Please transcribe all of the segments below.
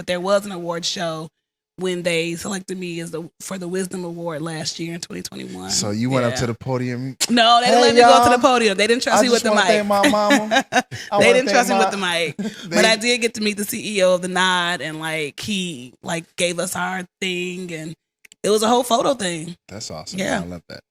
but there was an award show when they selected me for the Wisdom Award last year in 2021. So you went up to the podium? No, they didn't let me go to the podium. They didn't trust me with the mic. Thank my mama. They didn't trust me with the mic. But I did get to meet the CEO of the Nod, and he gave us our thing, and it was a whole photo thing. That's awesome. Yeah. I love that.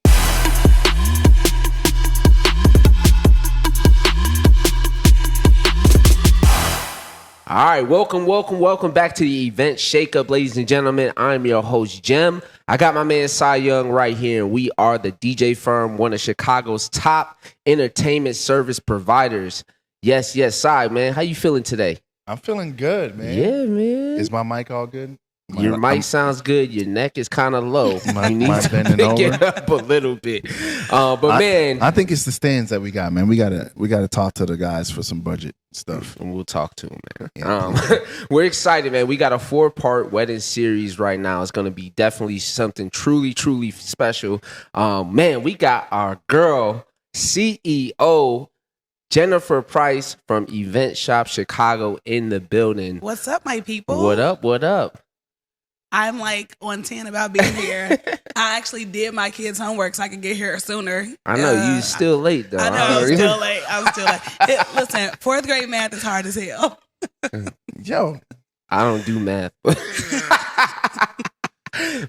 All right, welcome back to the Event Shakeup, ladies and gentlemen. I'm your host, Jem. I got my man Cy Young right here, and we are the DJ firm, one of Chicago's top entertainment service providers. Yes, Cy, man. How you feeling today? I'm feeling good, man. Yeah, man. Is my mic all good? Your mic sounds good. Your neck is kind of low. My you need to bending pick over. it up a little bit. Man, I think it's the stands that we got, man. We gotta talk to the guys for some budget stuff. And we'll talk to them, man. Yeah. We're excited, man. We got a 4-part wedding series right now. It's going to be definitely something truly, truly special. Man, we got our girl, CEO, Jennifer Price from Event Shoppe Chicago in the building. What's up, my people? What up? I'm on 10 about being here. I actually did my kids' homework so I could get here sooner. I know you still late though. I know I'm still late. Listen, 4th grade math is hard as hell. Yo, I don't do math.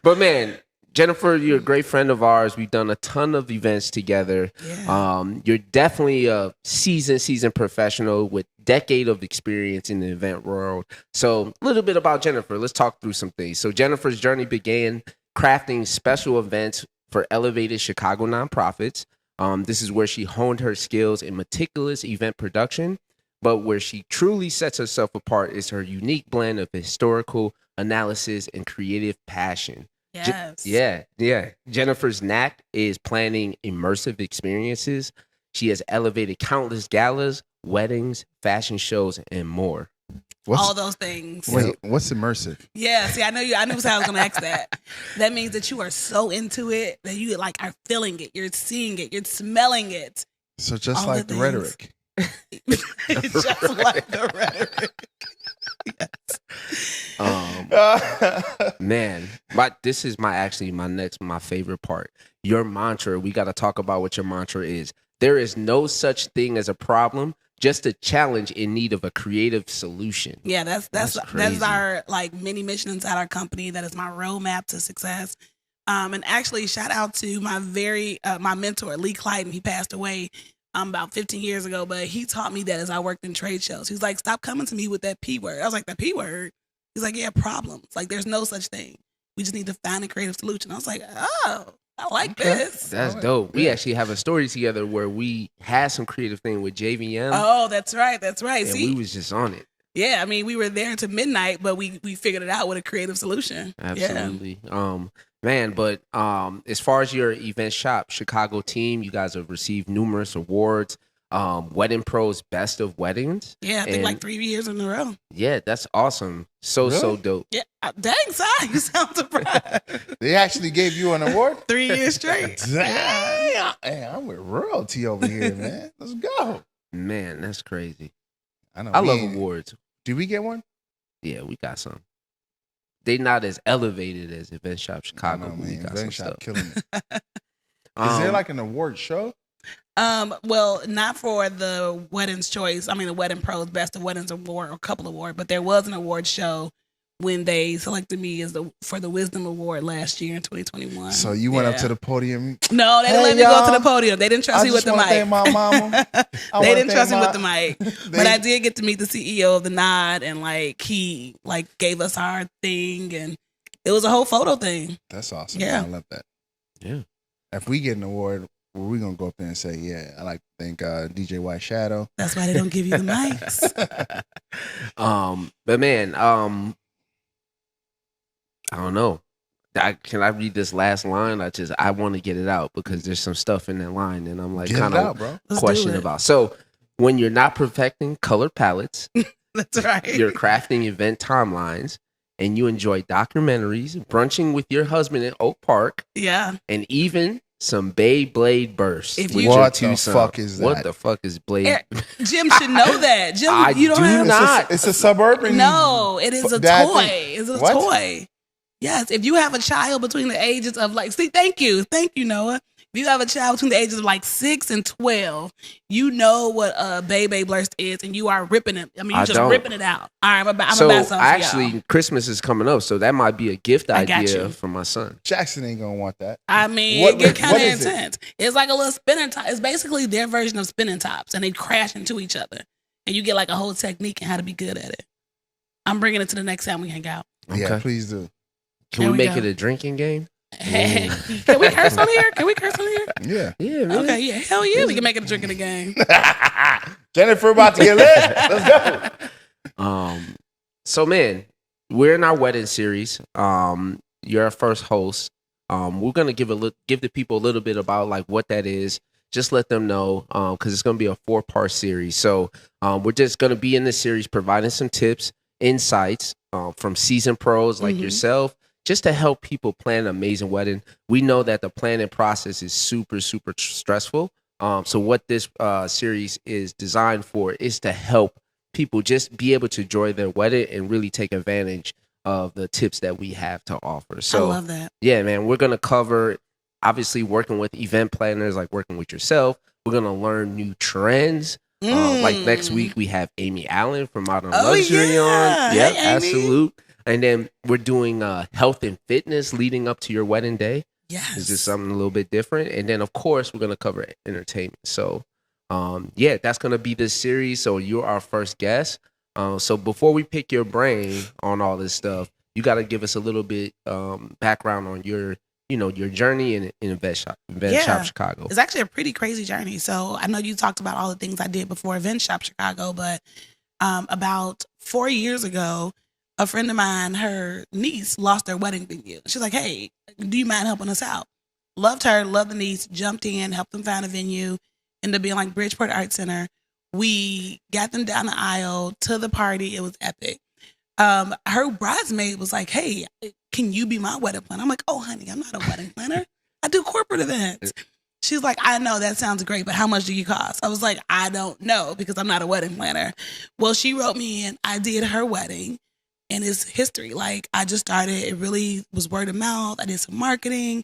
But man, Jennifer, you're a great friend of ours. We've done a ton of events together. Yeah. You're definitely a seasoned professional with decade of experience in the event world. So a little bit about Jennifer. Let's talk through some things. So Jennifer's journey began crafting special events for elevated Chicago nonprofits. This is where she honed her skills in meticulous event production, but where she truly sets herself apart is her unique blend of historical analysis and creative passion. Yes. Yeah. Jennifer's knack is planning immersive experiences. She has elevated countless galas, weddings, fashion shows, and more. All those things. Wait, what's immersive? Yeah, see, I knew I was going to ask that. That means that you are so into it that you are feeling it, you're seeing it, you're smelling it. So just all like the rhetoric. Just like the rhetoric. Yes. Man, this is my favorite part. Your mantra. We got to talk about what your mantra is. There is no such thing as a problem, just a challenge in need of a creative solution. Yeah, that's our mini mission inside our company. That is my roadmap to success. And actually, shout out to my my mentor, Lee Clyden. He passed away about 15 years ago, but he taught me that as I worked in trade shows. He was like, stop coming to me with that P word. I was like, that P word? He's like, yeah, problems. There's no such thing. We just need to find a creative solution. I was like, oh, I like this. That's dope. We actually have a story together where we had some creative thing with JVM. Oh, that's right. And we was just on it. Yeah, I mean, we were there until midnight, but we figured it out with a creative solution. Absolutely. Yeah. Man, but as far as your Event Shoppe Chicago team, you guys have received numerous awards. Wedding Pro's Best of Weddings. Yeah, I think 3 years in a row. Yeah, that's awesome. So dope. Yeah, dang, Si, you sound surprised. They actually gave you an award? 3 years straight. Damn. Hey, I'm with royalty over here, man. Let's go. Man, that's crazy. I know. I love awards. Did we get one? Yeah, we got some. They not as elevated as Event Shoppe Chicago. Know, we got Event some Shoppe stuff. Killing it. Is there an award show? Well, not for the Wedding's Choice. I mean, the Wedding Pro's Best of Weddings Award, or a couple awards, but there was an award show when they selected me for the Wisdom Award last year in 2021. So you went up to the podium? No, they didn't let me go to the podium. They didn't trust me with the mic. Thank my mama. They didn't trust me with the mic. But I did get to meet the CEO of the Nod, and he gave us our thing, and it was a whole photo thing. That's awesome. Yeah. I love that. Yeah. If we get an award, we're going to go up there and say, yeah, I like to thank DJ White Shadow. That's why they don't give you the mics. But man, I don't know. Can I read this last line? I want to get it out because there's some stuff in that line and I'm kind of questioning about. So when you're not perfecting color palettes, that's right. You're crafting event timelines and you enjoy documentaries, brunching with your husband in Oak Park. Yeah. And even some Beyblade burst. If with you- your What two the sons. fuck is What that? the fuck is Blade? Jim should know that. Jim, I you don't do have not. It's a suburban. No, it is a dad toy. thing. It's a What? toy. Yes, if you have a child between the ages of like, thank you, Noah. If you have a child between the ages of like 6 and 12, you know what a Beyblade burst is, and you are ripping it. I mean, you're just don't. ripping it out. All right, I'm about So something for actually, y'all. Christmas is coming up, so that might be a gift I got idea you. for my son. Jackson ain't gonna want that. I mean, What- it get kind what of is it? intense. It's like a little spinning top. It's basically their version of spinning tops, and they crash into each other, and you get like a whole technique and how to be good at it. I'm bringing it to the next time we hang out. Yeah, Okay. please do. Can There we we make go. it a drinking game? Can we curse on here? Can we curse on here? Yeah. Yeah, really. Okay, yeah, hell yeah, we can make it a drinking game. Jennifer about to get lit. Let's go. So man, we're in our wedding series. You're our first host. We're gonna give the people a little bit about like what that is. Just let them know, because it's gonna be a 4-part series. So we're just gonna be in this series providing some tips, insights from seasoned pros like yourself, just to help people plan an amazing wedding. We know that the planning process is super, super stressful. So what this series is designed for is to help people just be able to enjoy their wedding and really take advantage of the tips that we have to offer. So I love that. yeah, man, we're going to cover obviously working with event planners, like working with yourself. We're going to learn new trends. Like next week, we have Amy Allen from Modern Luxury yeah. on. Yep, Hey, Amy. absolute. And then we're doing health and fitness leading up to your wedding day. Yes. It's just something a little bit different. And then, of course, we're going to cover entertainment. So, yeah, that's going to be this series. So you're our first guest. So before we pick your brain on all this stuff, you got to give us a little bit background on your journey in Event Shoppe Chicago. It's actually a pretty crazy journey. So I know you talked about all the things I did before Event Shoppe Chicago, but about 4 years ago, a friend of mine, her niece lost their wedding venue. She's like, hey, do you mind helping us out? Loved her, loved the niece, jumped in, helped them find a venue, ended up being like Bridgeport Arts Center. We got them down the aisle to the party. It was epic. Her bridesmaid was like, hey, can you be my wedding planner? I'm like, oh, honey, I'm not a wedding planner. I do corporate events. She's like, I know that sounds great, but how much do you cost? I was like, I don't know because I'm not a wedding planner. Well, she wrote me in. I did her wedding. And it's history. Like I just started, it really was word of mouth. I did some marketing.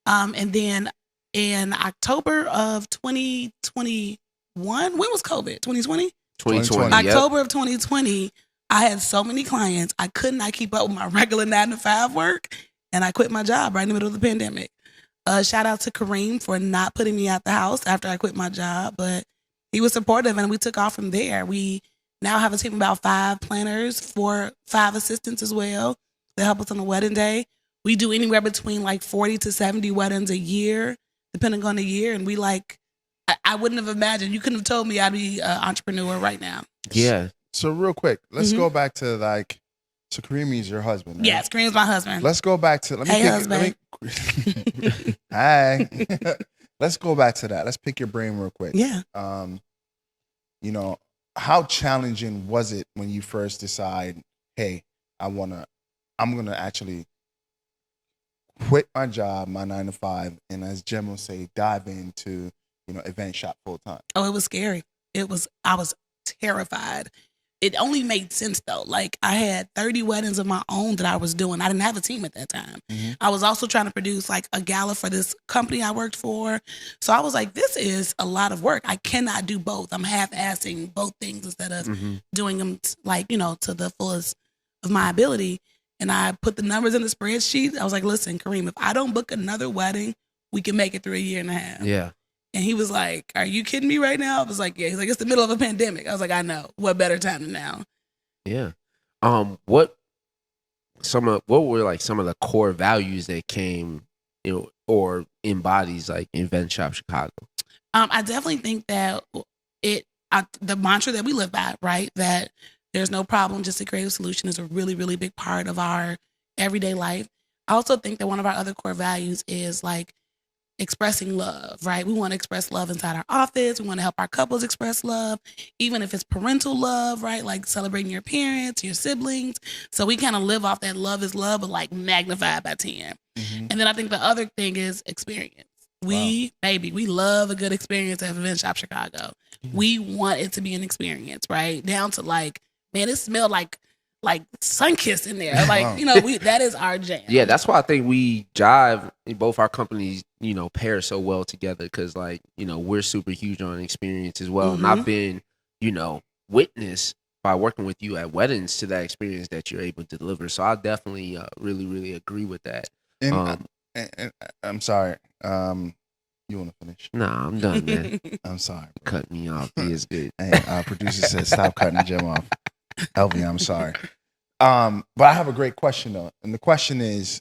And then in October of 2021, when was COVID? 2020? 2020. October of 2020, I had so many clients. I could not keep up with my regular 9-to-5 work. And I quit my job right in the middle of the pandemic. Shout out to Kareem for not putting me out the house after I quit my job. But he was supportive and we took off from there. We now have a team of about 5 planners, 5 assistants as well that help us on the wedding day. We do anywhere between like 40 to 70 weddings a year, depending on the year. And we I wouldn't have imagined. You couldn't have told me I'd be an entrepreneur right now. Yeah. So real quick, let's go back to so Kareem is your husband, right? Yes, Kareem's my husband. Let's go back to, Hi. Let's go back to that. Let's pick your brain real quick. Yeah. How challenging was it when you first decide, hey, I'm going to actually quit my job, my 9-to-5, and as Jim will say, dive into, Event Shoppe full time? Oh, it was scary. I was terrified. It only made sense though. Like I had 30 weddings of my own that I was doing. I didn't have a team at that time. Mm-hmm. I was also trying to produce like a gala for this company I worked for. So I was like, this is a lot of work. I cannot do both. I'm half-assing both things instead of doing them to the fullest of my ability. And I put the numbers in the spreadsheet. I was like, listen, Kareem, if I don't book another wedding, we can make it through 1.5 years. Yeah. And he was like, are you kidding me right now? I was like, yeah. He's like, it's the middle of a pandemic. I was like, I know. What better time than now? Yeah. What were like some of the core values that came, or embodies like Event Shoppe Chicago? I definitely think that the mantra that we live by, right? That there's no problem, just a creative solution is a really, really big part of our everyday life. I also think that one of our other core values is like expressing love, right? We want to express love inside our office. We want to help our couples express love, even if it's parental love, right? Like celebrating your parents, your siblings. So we kind of live off that love is love, but like magnified by 10. Mm-hmm. And then I think the other thing is experience. We love a good experience at Event Shoppe Chicago. We want it to be an experience, right? Down to like, man, it smelled like sun-kissed in there. Like, that is our jam. Yeah, that's why I think we jive. Both our companies, pair so well together because, like, we're super huge on experience as well. And I've been, witness by working with you at weddings to that experience that you're able to deliver. So I definitely really, really agree with that. And I'm sorry. You want to finish? Nah, I'm done, man. I'm sorry. Cut me off. He is good. Hey, our producer said stop cutting Jim off. LV, I'm sorry. But I have a great question though. And the question is,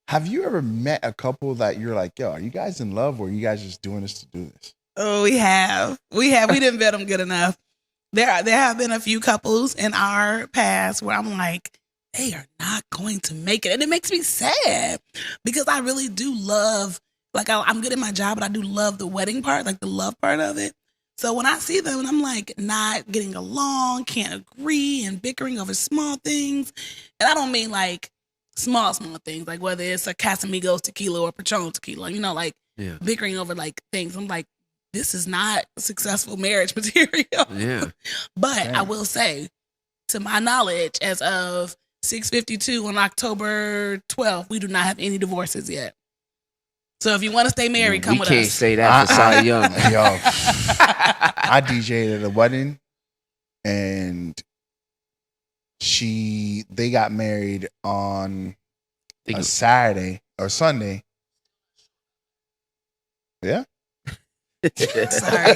have you ever met a couple that you're like, yo, are you guys in love or are you guys just doing this to do this? Oh, we have. We didn't vet them good enough. There have been a few couples in our past where I'm like, they are not going to make it. And it makes me sad because I really do love, like I'm good at my job, but I do love the wedding part, like the love part of it. So when I see them and I'm like not getting along, can't agree and bickering over small things. And I don't mean like small things, like whether it's a Casamigos tequila or Patron tequila, bickering over like things. I'm like, this is not successful marriage material. Yeah. But I will say, to my knowledge, as of 6:52 on October 12th, we do not have any divorces yet. So if you want to stay married, come with us. We can't say that for Cy Young. Yo, I DJ'd at a wedding, and they got married on a Saturday or Sunday. Yeah. Sorry.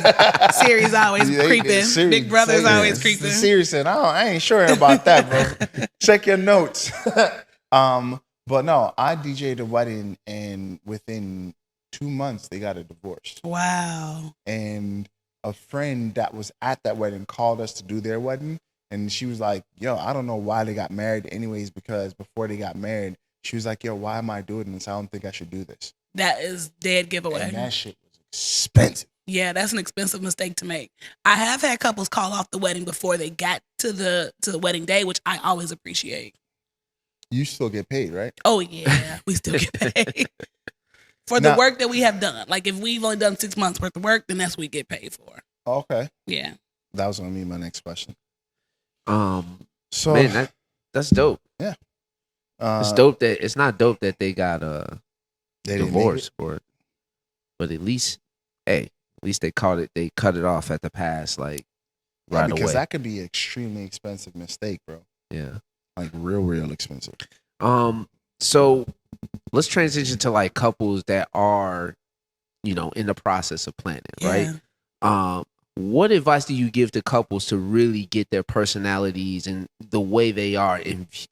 Siri's always creeping. Big Brother's always creeping. Siri said, I ain't sure about that, bro. Check your notes. But no, I DJ'd a wedding and within 2 months they got a divorce. Wow. And a friend that was at that wedding called us to do their wedding. And she was like, yo, I don't know why they got married anyways, because before they got married, she was like, yo, why am I doing this? I don't think I should do this. That is dead giveaway. And that shit was expensive. Yeah, that's an expensive mistake to make. I have had couples call off the wedding before they got to the wedding day, which I always appreciate. You still get paid, right? Oh, yeah. We still get paid. For the work that we have done. Like, if we've only done 6 months worth of work, then that's what we get paid for. Okay. Yeah. That was going to be my next question. So, man, that's dope. Yeah. It's dope that it's not dope that they got divorced for it. But at least they cut it off at the pass, like, right away. Because that could be an extremely expensive mistake, bro. Yeah. Like real expensive. So let's transition to like couples that are, in the process of planning, right? What advice do you give to couples to really get their personalities and the way they are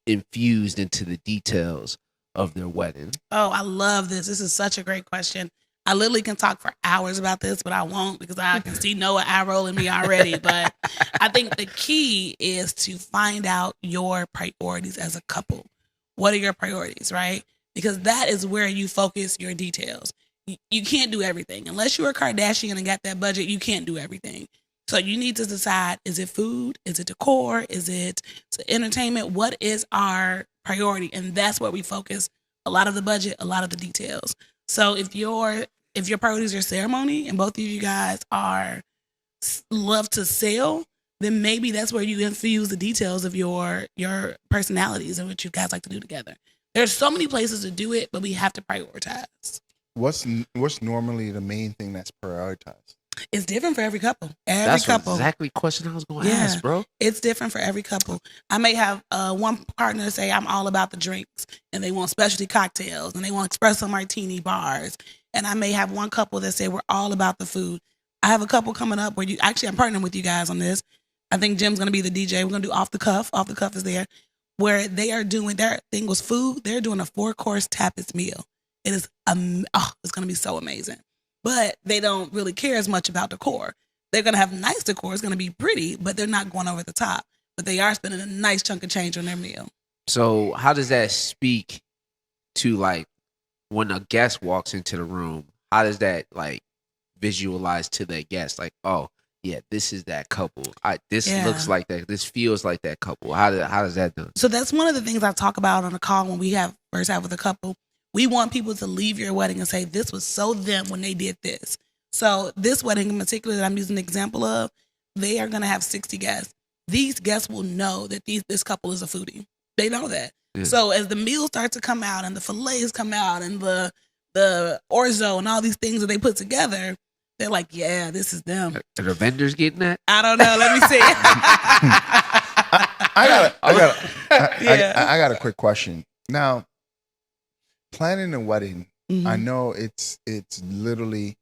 infused into the details of their wedding? Oh, I love this. This is such a great question. I literally can talk for hours about this, but I won't because I can see Noah eye rolling me already. But I think the key is to find out your priorities as a couple. What are your priorities, right? Because that is where you focus your details. You can't do everything. Unless you're a Kardashian and got that budget, you can't do everything. So you need to decide, is it food? Is it decor? Is it entertainment? What is our priority? And that's where we focus a lot of the budget, a lot of the details. So if your priorities are ceremony and both of you guys love to sell, then maybe that's where you infuse the details of your personalities and what you guys like to do together. There's so many places to do it, but we have to prioritize. What's normally the main thing that's prioritized? It's different for every couple. That's exactly the question I was going to ask, bro. It's different for every couple. I may have one partner say, I'm all about the drinks, and they want specialty cocktails, and they want espresso martini bars. And I may have one couple that say, we're all about the food. I have a couple coming up where I'm partnering with you guys on this. I think Jim's going to be the DJ. We're going to do Off the Cuff. Off the Cuff is there, where they are doing, their thing was food. They're doing a 4-course tapas meal. It is, it's going to be so amazing. But they don't really care as much about decor. They're going to have nice decor. It's going to be pretty, but they're not going over the top. But they are spending a nice chunk of change on their meal. So how does that speak to, like, when a guest walks into the room? How does that, like, visualize to that guest? Like, oh, yeah, this is that couple. This looks like that. This feels like that couple. How does that do? So that's one of the things I talk about on the call when we first have with a couple. We want people to leave your wedding and say, this was so them when they did this. So this wedding in particular that I'm using an example of, they are going to have 60 guests. These guests will know that this couple is a foodie. They know that. Yeah. So as the meals start to come out and the fillets come out and the orzo and all these things that they put together, they're like, yeah, this is them. Are the vendors getting that? I don't know. Let me see. I got a quick question. Now, planning a wedding, I know it's literally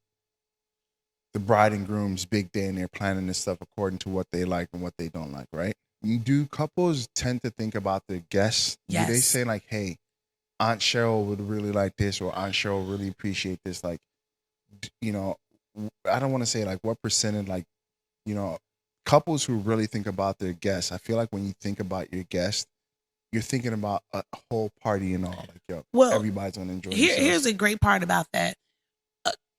the bride and groom's big day and they're planning this stuff according to what they like and what they don't like, right? Do couples tend to think about their guests? Yes. Do they say like, hey, Aunt Cheryl would really like this or Aunt Cheryl really appreciate this? Like, you know, I don't want to say like what percentage, like, you know, couples who really think about their guests, I feel like when you think about your guests, you're thinking about a whole party and all. Like, yo, everybody's going to enjoy themselves. Here's a great part about that.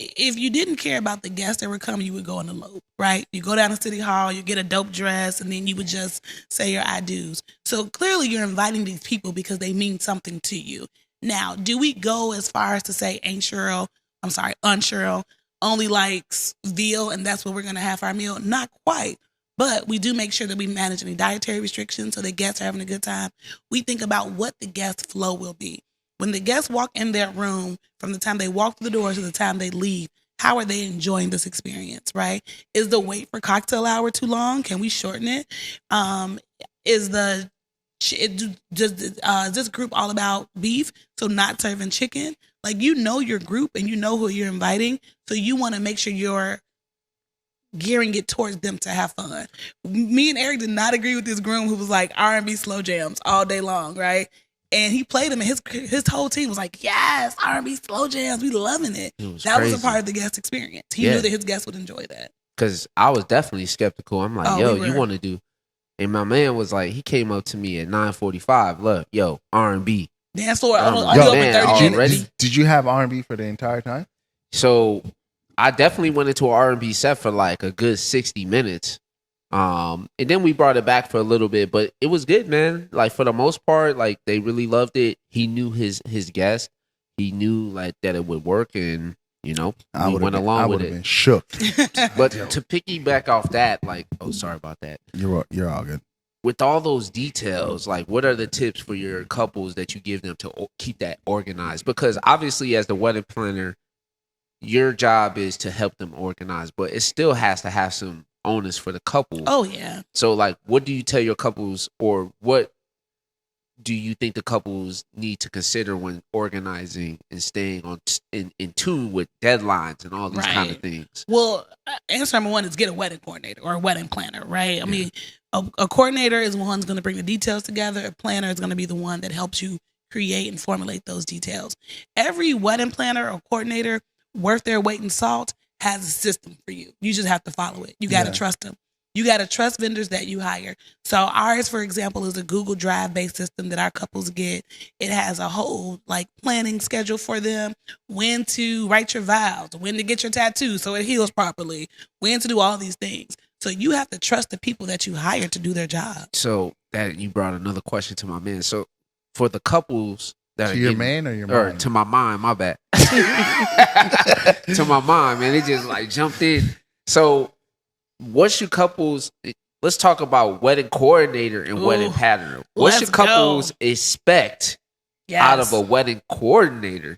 If you didn't care about the guests that were coming, you would go on the elope, right? You go down to City Hall, you get a dope dress, and then you would just say your I do's. So clearly you're inviting these people because they mean something to you. Now, do we go as far as to say Aunt Cheryl only likes veal and that's what we're going to have for our meal? Not quite. But we do make sure that we manage any dietary restrictions so the guests are having a good time. We think about what the guest flow will be. When the guests walk in their room, from the time they walk through the door to the time they leave, how are they enjoying this experience, right? Is the wait for cocktail hour too long? Can we shorten it? Is this group all about beef, so not serving chicken? Like, you know your group and you know who you're inviting, so you want to make sure you're gearing it towards them to have fun. Me and Eric did not agree with this groom who was like R&B slow jams all day long, right? And he played them, and his whole team was like, yes, R&B slow jams, we loving it. That was a part of the guest experience. He knew that his guests would enjoy that. Because I was definitely skeptical. I'm like, you want to do... And my man was like, he came up to me at 9:45. Look, yo, R&B. Dance floor, already. Did you have R&B for the entire time? So I definitely went into an R&B set for like a good 60 minutes. And then we brought it back for a little bit, but it was good, man. Like, for the most part, like, they really loved it. He knew his guest. He knew like that it would work, and we went along with it. I would have been shook. But to piggyback off that, like, sorry about that. You're all good. With all those details, like, what are the tips for your couples that you give them to keep that organized? Because obviously, as the wedding planner, your job is to help them organize, but it still has to have some onus for the couple. Oh, yeah. So, like, what do you tell your couples, or what do you think the couples need to consider when organizing and staying in tune with deadlines and all these kind of things? Well, answer number one is get a wedding coordinator or a wedding planner, right? I mean, a coordinator is the one who's going to bring the details together. A planner is going to be the one that helps you create and formulate those details. Every wedding planner or coordinator worth their weight in salt has a system for you. You just have to follow it. You got to trust them. You got to trust vendors that you hire. So ours, for example, is a Google Drive-based system that our couples get. It has a whole like planning schedule for them, when to write your vows, when to get your tattoo so it heals properly, when to do all these things. So you have to trust the people that you hire to do their job. So that you brought another question to my man. So for the couples that to are your man or your mind? Or to my mind, my bad. To my mind, man, it just like jumped in. So what should couples, let's talk about wedding coordinator and wedding planner. What should couples expect out of a wedding coordinator?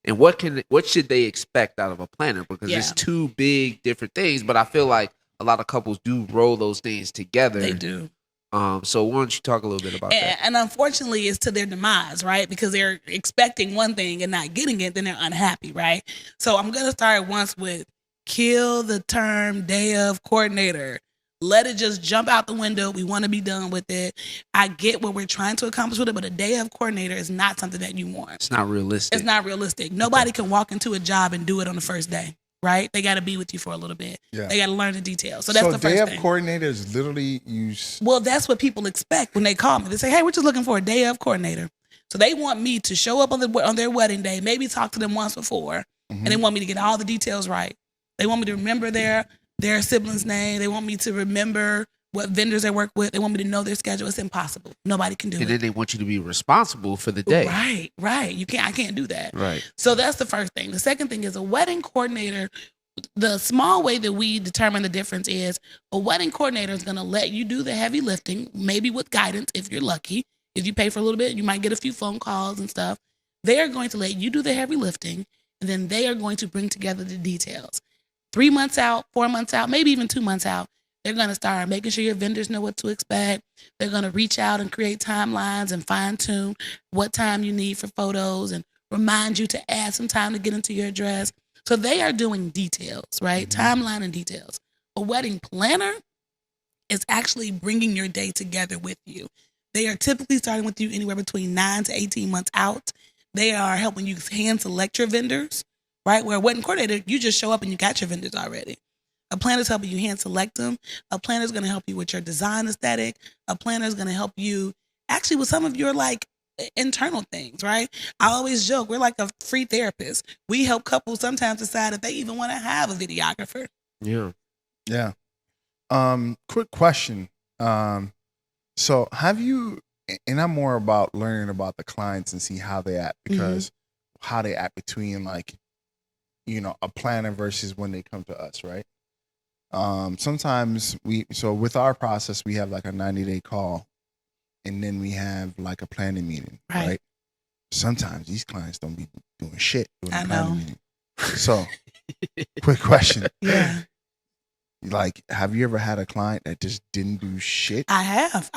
And what should they expect out of a planner? Because it's two big different things, but I feel like a lot of couples do roll those things together. They do. So why don't you talk a little bit about that? And unfortunately, it's to their demise, right? Because they're expecting one thing and not getting it, then they're unhappy, right? So I'm going to start once with kill the term day of coordinator. Let it just jump out the window. We want to be done with it. I get what we're trying to accomplish with it, but a day of coordinator is not something that you want. It's not realistic. It's not realistic. Nobody can walk into a job and do it on the first day, right? They got to be with you for a little bit. Yeah. They got to learn the details. So that's the first thing. So day of coordinator is literally Well, that's what people expect when they call me. They say, hey, we're just looking for a day of coordinator. So they want me to show up on their wedding day, maybe talk to them once before, and they want me to get all the details right. They want me to remember their sibling's name. They want me to remember what vendors they work with. They want me to know their schedule. It's impossible. Nobody can do And it. then they want you to be responsible for the day. Right. I can't do that. Right. So that's the first thing. The second thing is a wedding coordinator. The small way that we determine the difference is a wedding coordinator is going to let you do the heavy lifting, maybe with guidance if you're lucky. If you pay for a little bit, you might get a few phone calls and stuff. They are going to let you do the heavy lifting, and then they are going to bring together the details. 3 months out, 4 months out, maybe even 2 months out, they're going to start making sure your vendors know what to expect. They're going to reach out and create timelines and fine tune what time you need for photos and remind you to add some time to get into your dress. So they are doing details, right? Timeline and details. A wedding planner is actually bringing your day together with you. They are typically starting with you anywhere between 9 to 18 months out. They are helping you hand select your vendors, right? Where a wedding coordinator, you just show up and you got your vendors already. A planner is helping you hand select them. A planner is going to help you with your design aesthetic. A planner is going to help you actually with some of your like internal things, right? I always joke, we're like a free therapist. We help couples sometimes decide if they even want to have a videographer. Yeah. Quick question. So have you, and I'm more about learning about the clients and see how they act, because how they act between like, you know, a planner versus when they come to us, right? Sometimes so with our process, we have like a 90-day call, and then we have like a planning meeting, right? Sometimes these clients don't be doing shit during the planning meeting. So, quick question. Yeah. Like, have you ever had a client that just didn't do shit? I have.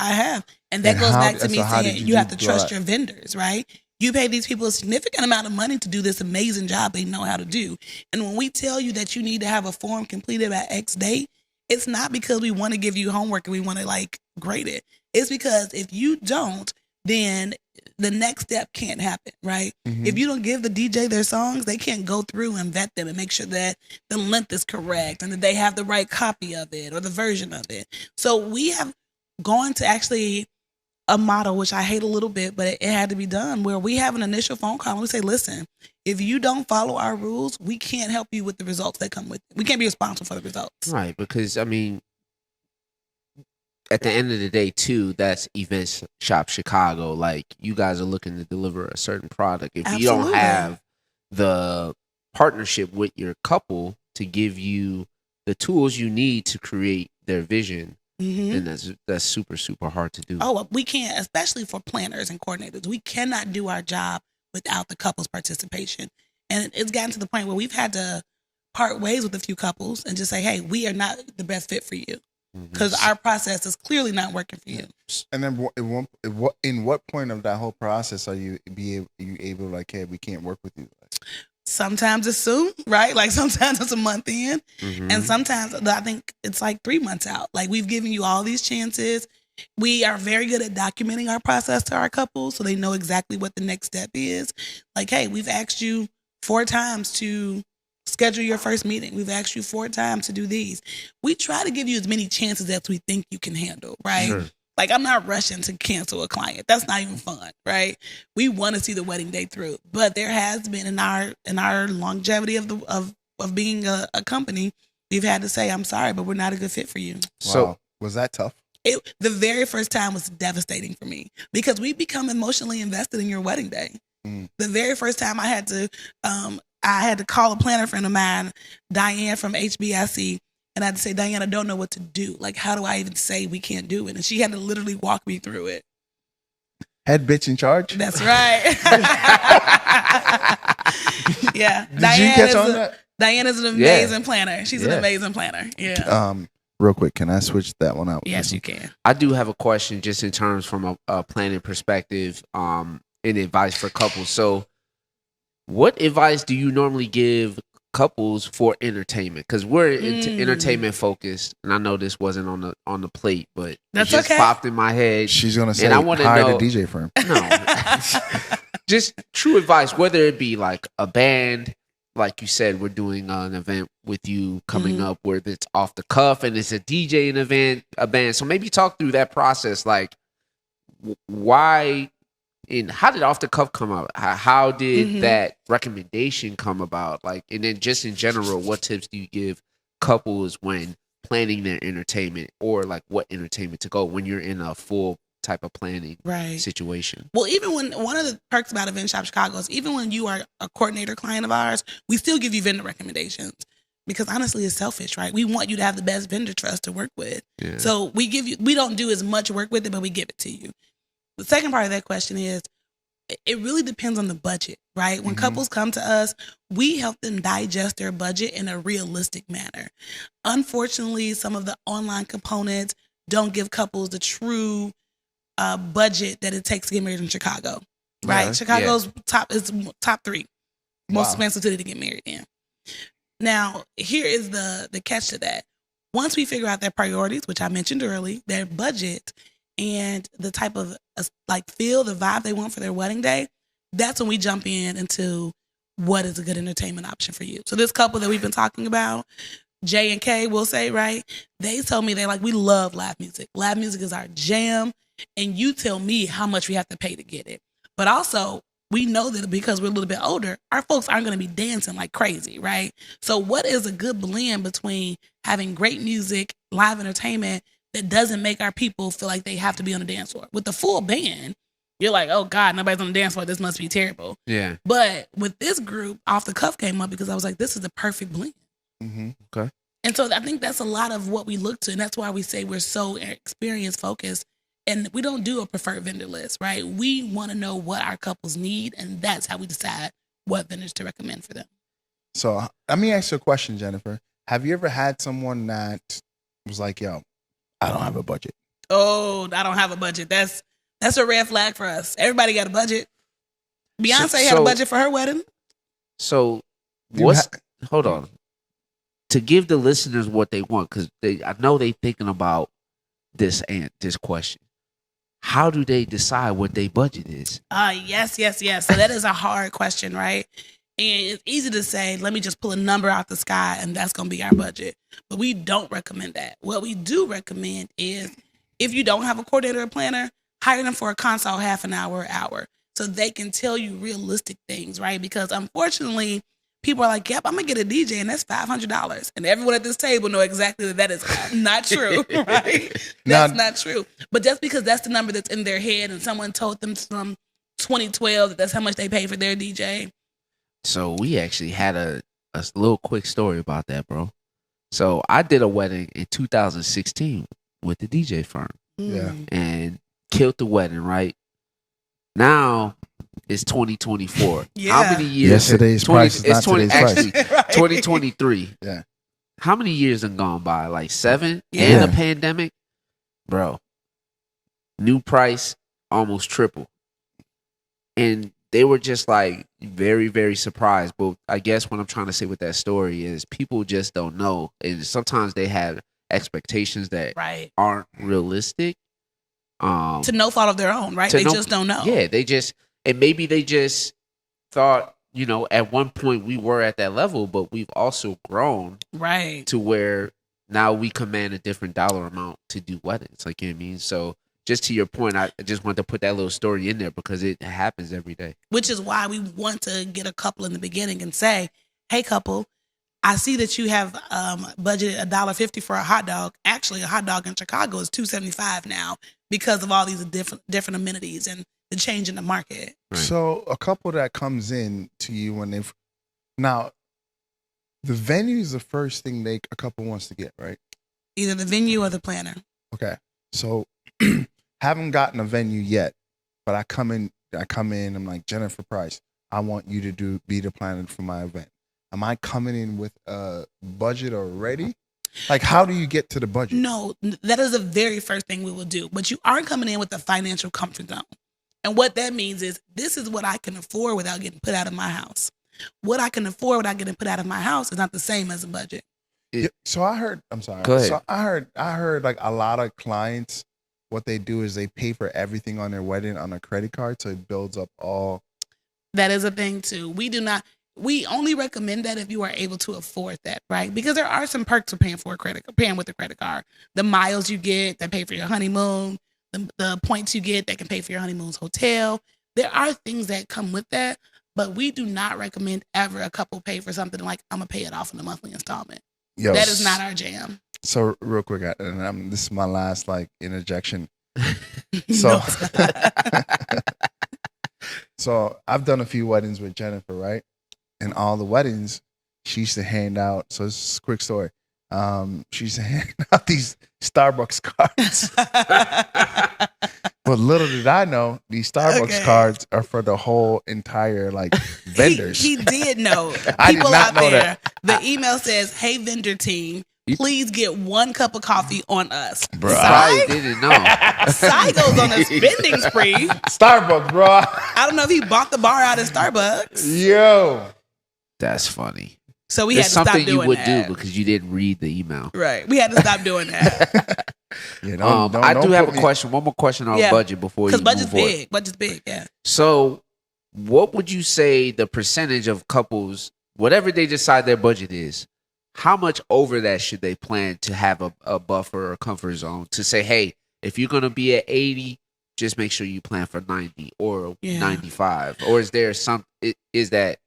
And that goes back to me saying you have to trust your vendors, right? You pay these people a significant amount of money to do this amazing job they know how to do. And when we tell you that you need to have a form completed by X date, it's not because we want to give you homework and we want to like grade it. It's because if you don't, then the next step can't happen, right? If you don't give the DJ their songs, they can't go through and vet them and make sure that the length is correct and that they have the right copy of it or the version of it. So we have gone to actually a model, which I hate a little bit, but it had to be done, where we have an initial phone call and we say, listen, if you don't follow our rules, we can't help you with the results that come with it. We can't be responsible for the results. Right, because, I mean, at the end of the day, too, that's Event Shoppe Chicago. Like, you guys are looking to deliver a certain product. If you don't have the partnership with your couple to give you the tools you need to create their vision, then that's super, super hard to do. Oh, we can't, especially for planners and coordinators. We cannot do our job without the couple's participation. And it's gotten to the point where we've had to part ways with a few couples and just say, hey, we are not the best fit for you. Because our process is clearly not working for you. And then in what point of that whole process are you able like, hey, we can't work with you? Sometimes it's soon, right? Like sometimes it's a month in. And sometimes I think it's like 3 months out. Like we've given you all these chances. We are very good at documenting our process to our couples so they know exactly what the next step is. Like, hey, we've asked you 4 times to schedule your first meeting. We've asked you 4 times to do these. We try to give you as many chances as we think you can handle, right? Like, I'm not rushing to cancel a client. That's not even fun, right? We want to see the wedding day through. But there has been in our longevity of being a company, we've had to say, I'm sorry, but we're not a good fit for you. So was that tough? The very first time was devastating for me because we become emotionally invested in your wedding day. The very first time I had to call a planner friend of mine, Diane from HBIC, and I had to say, Diane, I don't know what to do. Like, how do I even say we can't do it? And she had to literally walk me through it. Head bitch in charge? That's right. Yeah. Did you catch on that? Diane is an amazing planner. She's an amazing planner. Yeah. Real quick, can I switch that one out? Yes, you can. I do have a question just in terms from a planning perspective and advice for couples. So what advice do you normally give couples for entertainment? Because we're entertainment focused, and I know this wasn't on the plate, but that's it just popped in my head. She's gonna say, and I want to know the DJ firm. No, just true advice. Whether it be like a band, like you said, we're doing an event with you coming up where it's off the cuff and it's a DJ event, a band. So maybe talk through that process, like why. And how did Off the Cuff come out? How did that recommendation come about? Like, and then just in general, what tips do you give couples when planning their entertainment or like what entertainment to go when you're in a full type of planning situation. Well, even when one of the perks about Event Shoppe Chicago is even when you are a coordinator client of ours, we still give you vendor recommendations because honestly, it's selfish, right? We want you to have the best vendor trust to work with. Yeah. So we don't do as much work with it, but we give it to you. The second part of that question is, it really depends on the budget, right? When couples come to us, we help them digest their budget in a realistic manner. Unfortunately, some of the online components don't give couples the true budget that it takes to get married in Chicago, right? Chicago's top 3 most expensive city to get married in. Now, here is the catch to that. Once we figure out their priorities, which I mentioned early, their budget, and the type of feel, the vibe they want for their wedding day, that's when we jump into what is a good entertainment option for you. So this couple that we've been talking about, J and K, will say, right? They told me we love live music. Live music is our jam, and you tell me how much we have to pay to get it. But also, we know that because we're a little bit older, our folks aren't going to be dancing like crazy, right? So what is a good blend between having great music, live entertainment, that doesn't make our people feel like they have to be on the dance floor? With the full band, you're like, oh God, nobody's on the dance floor. This must be terrible. Yeah. But with this group, off the cuff came up because I was like, this is the perfect blend. Okay. And so I think that's a lot of what we look to. And that's why we say we're so experience focused. And we don't do a preferred vendor list, right? We want to know what our couples need. And that's how we decide what vendors to recommend for them. So let me ask you a question, Jennifer. Have you ever had someone that was like, yo, I don't have a budget? Oh, I don't have a budget. That's a red flag for us. Everybody got a budget. Beyonce had a budget for her wedding. So hold on. To give the listeners what they want, because I know they thinking about this question. How do they decide what their budget is? Yes. So that is a hard question, right? And it's easy to say, let me just pull a number out the sky and that's going to be our budget. But we don't recommend that. What we do recommend is if you don't have a coordinator or planner, hire them for a consult, half an hour, so they can tell you realistic things, right? Because unfortunately, people are like, yep, I'm going to get a DJ and that's $500. And everyone at this table know exactly that is not true, right? That's not true. But just because that's the number that's in their head and someone told them from 2012 that that's how much they pay for their DJ. So we actually had a little quick story about that, bro. So I did a wedding in 2016 with the DJ firm. Yeah. And killed the wedding, right? Now it's 2024. Yeah. How many years? Yesterday's price is not today's price. Right. 2023. Yeah. How many years have gone by? Like 7? Yeah. And a pandemic? Bro. New price, almost triple. And they were just like very, very surprised. But I guess what I'm trying to say with that story is people just don't know. And sometimes they have expectations that aren't realistic. To no fault of their own, right? They just don't know. Yeah, maybe they just thought, at one point we were at that level, but we've also grown to where now we command a different dollar amount to do weddings. Like, you know what I mean? So just to your point, I just wanted to put that little story in there because it happens every day. Which is why we want to get a couple in the beginning and say, hey, couple, I see that you have budgeted $1.50 for a hot dog. Actually, a hot dog in Chicago is $2.75 now because of all these different amenities and the change in the market. Right. So a couple that comes in to you when now the venue is the first thing a couple wants to get, right? Either the venue or the planner. Okay. So haven't gotten a venue yet, but I come in, I'm like, Jennifer Price, I want you to be the planner for my event. Am I coming in with a budget already? Like, how do you get to the budget? No, that is the very first thing we will do. But you aren't coming in with a financial comfort zone. And what that means is this is what I can afford without getting put out of my house. What I can afford without getting put out of my house is not the same as a budget. So I heard, I'm sorry. Go ahead. So I heard like a lot of clients, what they do is they pay for everything on their wedding on a credit card. So it builds up all. That is a thing too. We only recommend that if you are able to afford that, right? Because there are some perks of paying with a credit card. The miles you get that pay for your honeymoon, the points you get that can pay for your honeymoon's hotel. There are things that come with that, but we do not recommend ever a couple pay for something like I'm gonna pay it off in a monthly installment. That is not our jam. So real quick, and this is my last like interjection. No. So, so I've done a few weddings with Jennifer, right? And all the weddings, she used to hand out. So this is a quick story. She used to hand out these Starbucks cards. But little did I know, these Starbucks cards are for the whole entire like vendors. He did know. I did People not out know there. that. The email says, "Hey vendor team, please get 1 cup of coffee on us." Bro, I didn't know. Sai goes on a spending spree. Starbucks, bro. I don't know if he bought the bar out at Starbucks. Yo. That's funny. So we had It's to stop something doing you would that. do because you didn't read the email. Right. We had to stop doing that. Yeah, I do have a question. One more question on budget before you Because move budget's forward. big. Budget's big, yeah. So, what would you say the percentage of couples, whatever they decide their budget is, how much over that should they plan to have a buffer or comfort zone to say, hey, if you're going to be at 80, just make sure you plan for 90 or 95? Or is there is that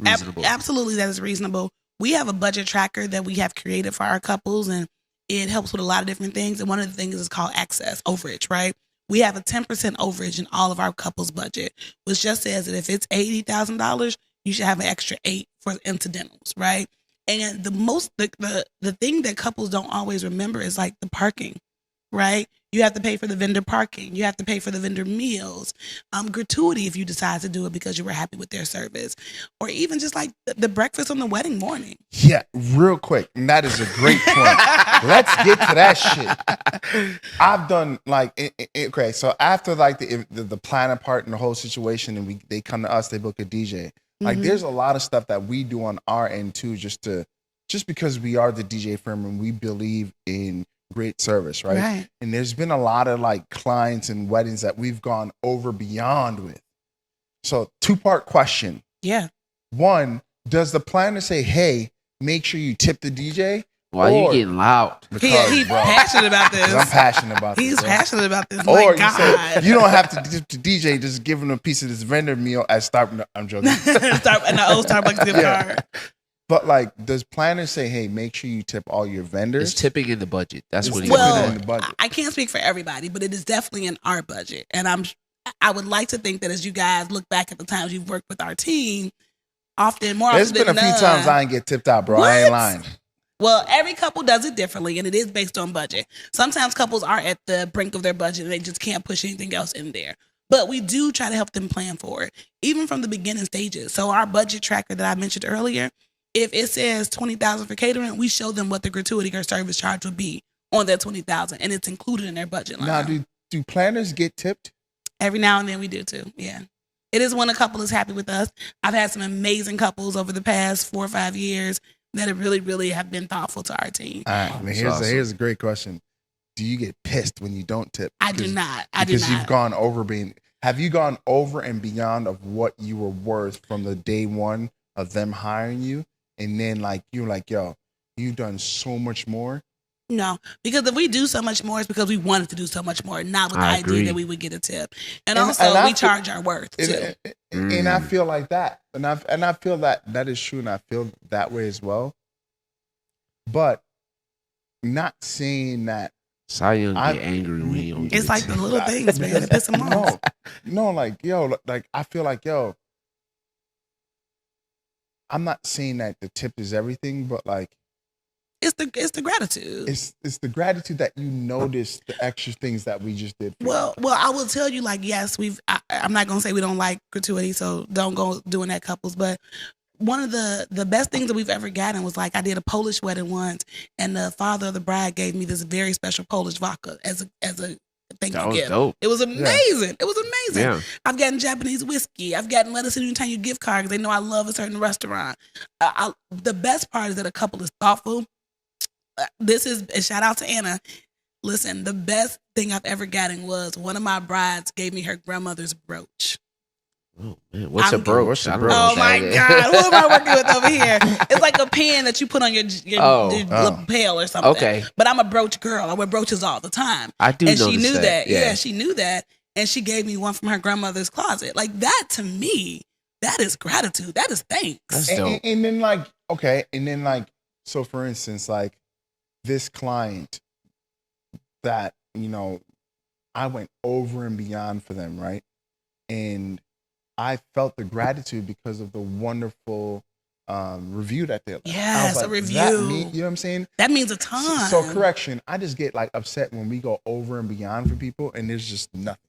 reasonable? Absolutely, that is reasonable. We have a budget tracker that we have created for our couples, and it helps with a lot of different things. And one of the things is called access overage, right? We have a 10% overage in all of our couples budget, which just says that if it's $80,000, you should have an extra 8 for incidentals, right? And the thing that couples don't always remember is like the parking, right? You have to pay for the vendor parking. You have to pay for the vendor meals, gratuity if you decide to do it because you were happy with their service, or even just like the breakfast on the wedding morning. Yeah, real quick. And that is a great point. Let's get to that shit. I've done like, okay, so after like the planning part and the whole situation, and they come to us, they book a DJ. Like there's a lot of stuff that we do on our end too, just because we are the DJ firm and we believe in great service, right? And there's been a lot of like clients and weddings that we've gone over beyond with. So 2-part question. Yeah. 1, does the planner say, hey, make sure you tip the DJ? Why are you getting loud? He's passionate about this. I'm passionate about this. He's passionate about this. Or My God. you don't have to tip the DJ, just give him a piece of this vendor meal at Starbucks. No, I'm joking. And the old Starbucks gift card. But like, does planners say, hey, make sure you tip all your vendors? It's tipping in the budget. That's what in the budget. I can't speak for everybody, but it is definitely in our budget. And I would like to think that as you guys look back at the times you've worked with our team, there's been a few times I ain't get tipped out, bro. What? I ain't lying. Well, every couple does it differently, and it is based on budget. Sometimes couples are at the brink of their budget and they just can't push anything else in there. But we do try to help them plan for it, even from the beginning stages. So our budget tracker that I mentioned earlier, if it says $20,000 for catering, we show them what the gratuity or service charge would be on that $20,000, and it's included in their budget line. Now, do planners get tipped? Every now and then we do too. Yeah, it is when a couple is happy with us. I've had some amazing couples over the past 4 or 5 years that have really, really have been thoughtful to our team. All right, here's a great question. Do you get pissed when you don't tip? I do not. Because you've gone over have you gone over and beyond of what you were worth from the day one of them hiring you? And then like, you're like, yo, you've done so much more. No, because if we do so much more, it's because we wanted to do so much more, not with the idea that we would get a tip. And also, we charge our worth too. And I feel like that, and I feel that is true, and I feel that way as well. But not saying that. Sion get angry when you don't get it's like the little things, man, that piss him off. No, like yo, like I feel like yo. I'm not saying that the tip is everything, but like. It's the gratitude. It's the gratitude that you notice the extra things that we just did. Well, I will tell you, like, yes, I'm not gonna say we don't like gratuity, so don't go doing that, couples. But one of the best things that we've ever gotten was like I did a Polish wedding once, and the father of the bride gave me this very special Polish vodka as a thank you gift. Dope. It was amazing. Yeah. It was amazing. Yeah. I've gotten Japanese whiskey. I've gotten Let Us In Anytime You gift card because they know I love a certain restaurant. The best part is that a couple is thoughtful. This is a shout out to Anna. Listen, the best thing I've ever gotten was one of my brides gave me her grandmother's brooch. Oh man, what's a brooch? Oh my God, who am I working with over here? It's like a pin that you put on your lapel or something. Okay, but I'm a brooch girl. I wear brooches all the time. I do, and she knew that. Yeah, she knew that, and she gave me one from her grandmother's closet. Like that to me, that is gratitude. That is thanks. That's dope. And then like, okay, and then like, so for instance, like. this client that, you know, I went over and beyond for them, right? And I felt the gratitude because of the wonderful review that they left. Yes, a review. You know what I'm saying? That means a ton. So correction, I just get like upset when we go over and beyond for people and there's just nothing.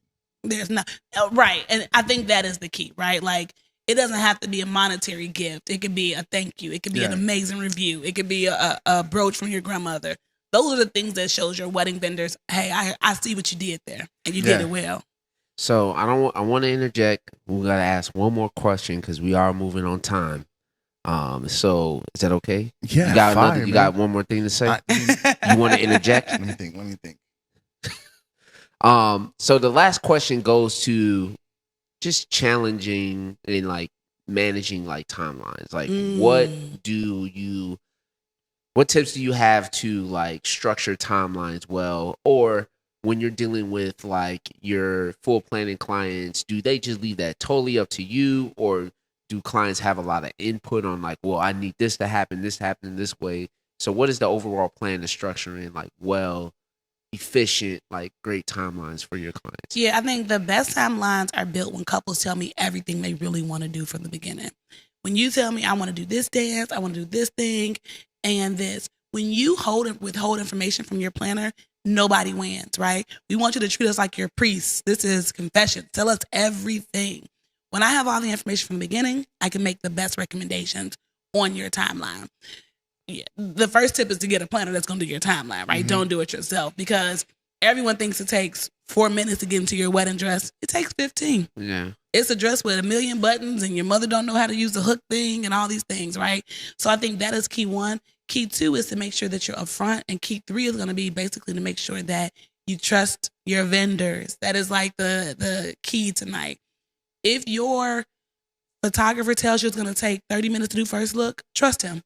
There's not, right. And I think that is the key, right? Like, it doesn't have to be a monetary gift. It could be a thank you. It could be an amazing review. It could be a brooch from your grandmother. Those are the things that shows your wedding vendors, hey, I see what you did there, and you did it well. So I want to interject. We got to ask one more question because we are moving on time. So is that okay? Yeah, you got fire, you got one more thing to say? You want to interject? Let me think. So the last question goes to just challenging and like managing like timelines. Like what tips do you have to like structure timelines well? Or when you're dealing with like your full planning clients, do they just leave that totally up to you? Or do clients have a lot of input on like, well, I need this to happen this way. So what is the overall plan to structuring like efficient, like great timelines for your clients? Yeah, I think the best timelines are built when couples tell me everything they really want to do from the beginning. When you tell me I want to do this dance, I want to do this thing and this. When you withhold information from your planner, nobody wins, right? We want you to treat us like your priests. This is confession. Tell us everything. When I have all the information from the beginning, I can make the best recommendations on your timeline. Yeah. The first tip is to get a planner that's going to do your timeline, right? Mm-hmm. Don't do it yourself because everyone thinks it takes 4 minutes to get into your wedding dress. It takes 15. Yeah. It's a dress with 1 million buttons and your mother don't know how to use the hook thing and all these things, right? So I think that is key one. Key two is to make sure that you're upfront. And key three is going to be basically to make sure that you trust your vendors. That is like the key tonight. If your photographer tells you it's going to take 30 minutes to do first look, trust him.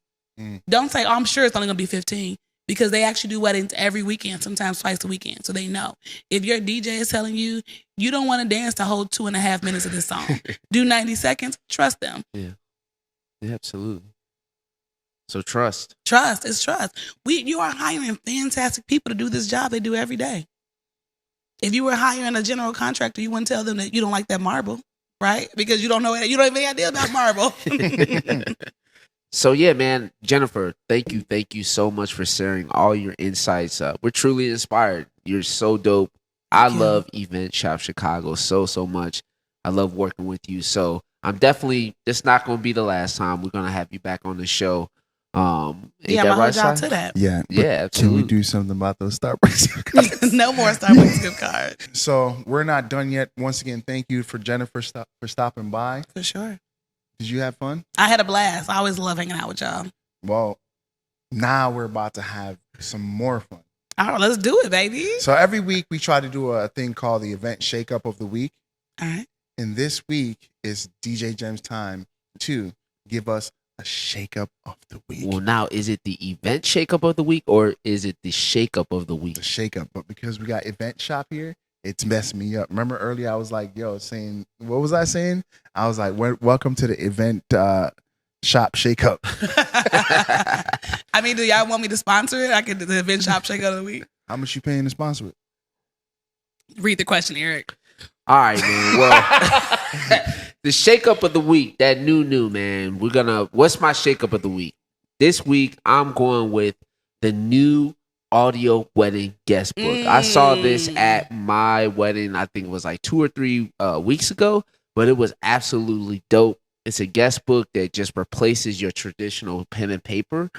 Don't say, oh, I'm sure it's only going to be 15 because they actually do weddings every weekend, sometimes twice a weekend. So they know. If your DJ is telling you, you don't want to dance to hold 2.5 minutes of this song, do 90 seconds, trust them. Yeah, absolutely. So trust. Trust. It's trust. You are hiring fantastic people to do this job they do every day. If you were hiring a general contractor, you wouldn't tell them that you don't like that marble, right? Because you don't know, you don't have any idea about marble. So yeah, man, Jennifer, thank you so much for sharing all your insights. We're truly inspired. You're so dope. I love Event Shoppe Chicago so much. I love working with you. So I'm definitely, it's not going to be the last time we're going to have you back on the show. I'm going to hold to that. Yeah. Yeah, can we do something about those Starbucks? No more Starbucks gift cards. So we're not done yet. Once again, thank you for Jennifer for stopping by. For sure. Did you have fun? I had a blast. I always love hanging out with y'all. Well, now we're about to have some more fun. All right, let's do it, baby. So every week we try to do a thing called the Event Shake-Up of the Week. All right. And this week is DJ Jem's time to give us a shake-up of the week. Well, now, is it the Event Shake-Up of the Week or is it the Shake-Up of the Week? The shake-up. But because we got Event Shoppe here, it's messing me up. Remember earlier I was like, saying, what was I saying? I was like, welcome to the Event Shoppe Shake-Up. I mean, do y'all want me to sponsor it? I could do the Event Shoppe Shake-Up of the Week. How much you paying to sponsor it? Read the question, Eric. All right, man. Well, the Shake-Up of the Week, that new, man. What's my Shake-Up of the Week? This week, I'm going with the new audio wedding guest book. I saw this at my wedding, I think it was like 2 or 3 weeks ago, but it was absolutely dope. It's a guest book that just replaces your traditional pen and paper.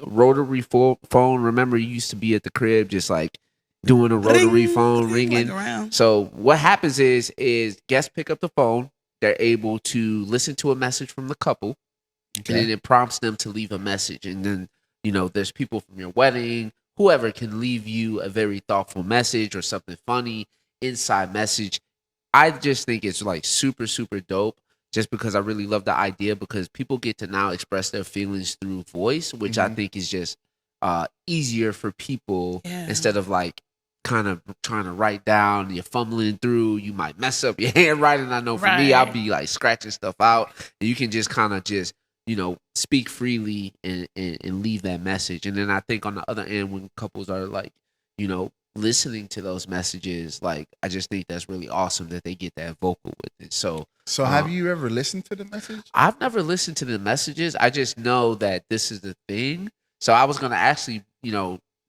Rotary phone. Remember, you used to be at the crib just like doing a rotary phone ringing. So what happens is guests pick up the phone. They're able to listen to a message from the couple, and then it prompts them to leave a message. And then, there's people from your wedding, whoever can leave you a very thoughtful message or something funny, inside message. I just think it's like super, super dope just because I really love the idea because people get to now express their feelings through voice, which I think is just easier for people instead of like kind of trying to write down, you're fumbling through, you might mess up your handwriting. I know for me, I'll be like scratching stuff out and you can just kind of just speak freely and leave that message. And then I think on the other end, when couples are like, listening to those messages, like I just think that's really awesome that they get that vocal with it. So have you ever listened to the message? I've never listened to the messages. I just know that this is the thing. So I was gonna actually,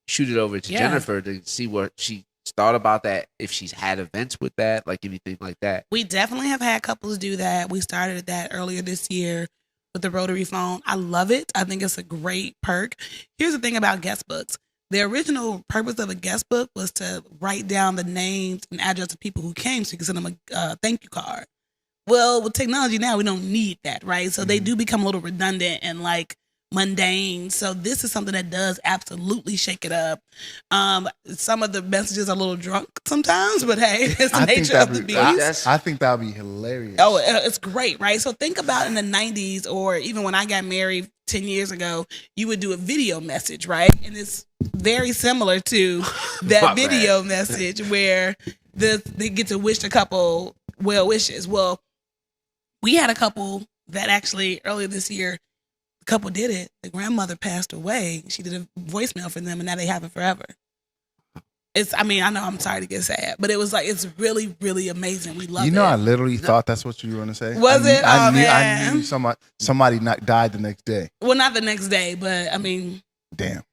shoot it over to Jennifer to see what she thought about that, if she's had events with that, like anything like that. We definitely have had couples do that. We started that earlier this year with the rotary phone. I love it. I think it's a great perk. Here's the thing about guest books. The original purpose of a guest book was to write down the names and address of people who came so you can send them a thank you card. Well, with technology now, we don't need that, right? So they do become a little redundant and like mundane. So this is something that does absolutely shake it up. Some of the messages are a little drunk sometimes, but hey, it's the nature of the beast. I think that would be hilarious. Oh, it's great, right? So think about in the 90s, or even when I got married 10 years ago, you would do a video message, right? And it's very similar to that video message where they get to wish a couple well wishes. Well, we had a couple that actually earlier this year, the couple did it. The grandmother passed away. She did a voicemail for them, and now they have it forever. I know I'm sorry to get sad, but it was like, it's really, really amazing. We love it. I literally thought that's what you were going to say. Was it? I knew somebody died the next day. Well, not the next day, but I mean. Damn.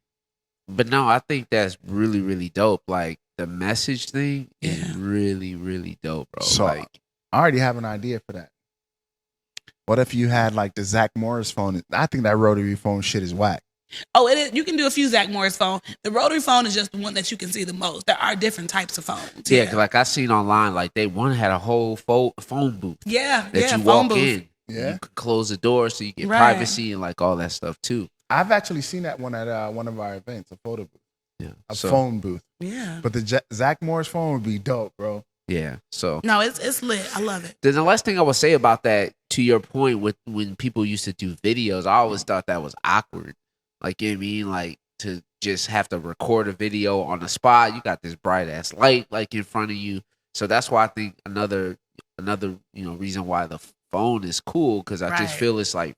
But no, I think that's really, really dope. Like the message thing is really, really dope, bro. So I already have an idea for that. What if you had like the Zach Morris phone? I think that rotary phone shit is whack. Oh, it is. You can do a few Zach Morris phone. The rotary phone is just the one that you can see the most. There are different types of phones. Yeah, like I seen online, like one had a whole phone booth. Yeah, that you walk in. Yeah, you can close the door so you get privacy and like all that stuff too. I've actually seen that one at one of our events, a photo booth. Yeah, a phone booth. Yeah, but the Zach Morris phone would be dope, bro. Yeah, so no, it's lit. I love it. Then the last thing I would say about that, to your point, with when people used to do videos, I always thought that was awkward. Like, you know what I mean? Like, to just have to record a video on the spot. You got this bright ass light like in front of you. So that's why I think another reason why the phone is cool, because I just feel it's like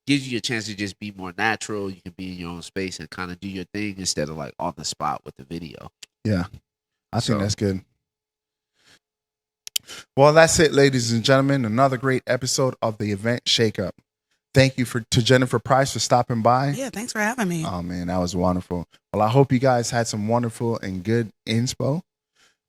gives you a chance to just be more natural. You can be in your own space and kind of do your thing instead of like on the spot with the video. Yeah, I think that's good. Well, that's it, ladies and gentlemen. Another great episode of the Event Shakeup. Thank you to Jennifer Price for stopping by. Yeah, thanks for having me. Oh, man, that was wonderful. Well, I hope you guys had some wonderful and good inspo.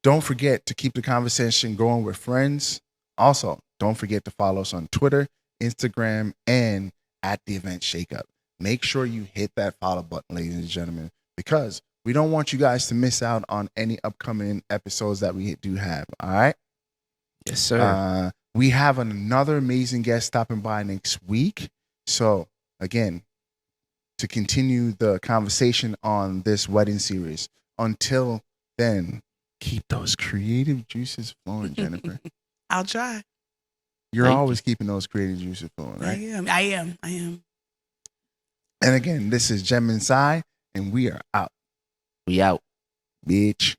Don't forget to keep the conversation going with friends. Also, don't forget to follow us on Twitter, Instagram, and at the Event Shakeup. Make sure you hit that follow button, ladies and gentlemen, because we don't want you guys to miss out on any upcoming episodes that we do have. All right? Yes, sir. We have another amazing guest stopping by next week. So, again, to continue the conversation on this wedding series. Until then, keep those creative juices flowing, Jennifer. I'll try. You're always keeping those creative juices flowing, right? I am. And again, this is Gem Inside, and we are out. We out. Bitch.